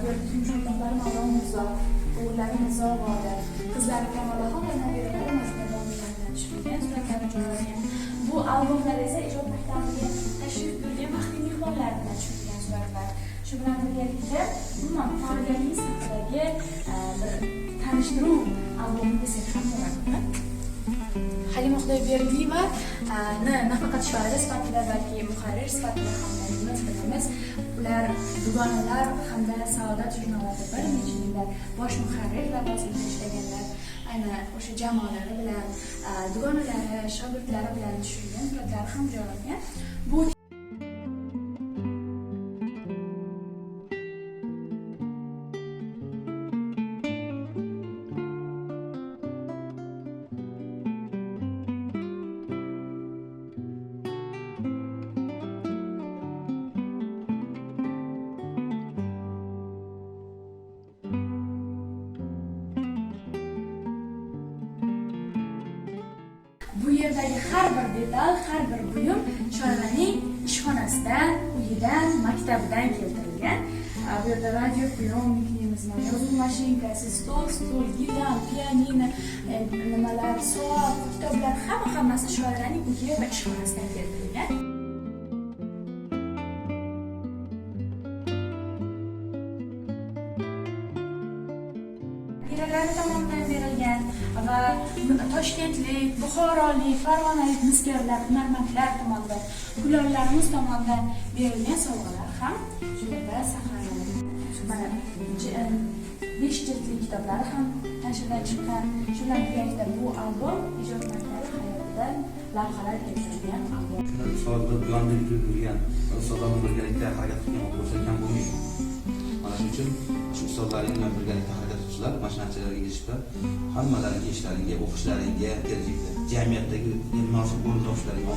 Buyoqda turmush o'rtoqlarim Avron Mirzo, o'g'illari Mirzo G'olib, qizlari Kamolaxon va nabiralari Mazmunjon bilan tushirgan suratlari joylangan. Bu albomlar esa ijod maktabiga tashrif buyurgan vaqtli mehmonlar bilan tushirgan suratlar. Shu bilan birgalikda umuman faoliyatingiz haqidagi bir tanishtiruv albomi desak ham bo'ladi. Halima Xudoyberdiyevani nafaqat shoir sifatida, balki muharrir sifatida ham bilamiz. Ular Dugonalar hamda Saodat jurnalida bir necha yillar bosh muharrir lavozimida ishlaganlar. Aynan o'sha jamoalari bilan, dugonalari, shogirdlari bilan tushirgan suratlar ham joylangan. Bu yerdagi har bir detal, har bir buyum shoirning ishxonasidan, uyidan, maktabidan keltirilgan. Bu yerda radio priomnikimiz, yozuv mashinkasi, stol, gilam, pianino, nimalar, soat, kitoblar hammasi shoirning uyi va ishxonasidan keltirilgan. Nabiralari tomonidan berilgan va toshkentlik, buxorolik, farg'onalik misgarlar, hunarmandlar tomonidan, kulollarimiz tomonidan berilgan sovg'alar ham shu yerda saqlanadi. Mana 5 jildli kitoblari ham nashrdan chiqqan. Shu bilan birgalikda bu albom ijod maktabi hayotidan lavhalar keltirilgan albom. Shuni yondan yurgan ustozlar birgalikda harakat qilgan bo'lsa kam bo'lmaydi. Mana shuning uchun shu ustozlaring bilan birgalikda harakat qilishlar, mashinachilarga yetishib, hammalariga ishlaringga, o'qishlaringga, kelajakda jamiyatdagi munosib o'rin topishlaringga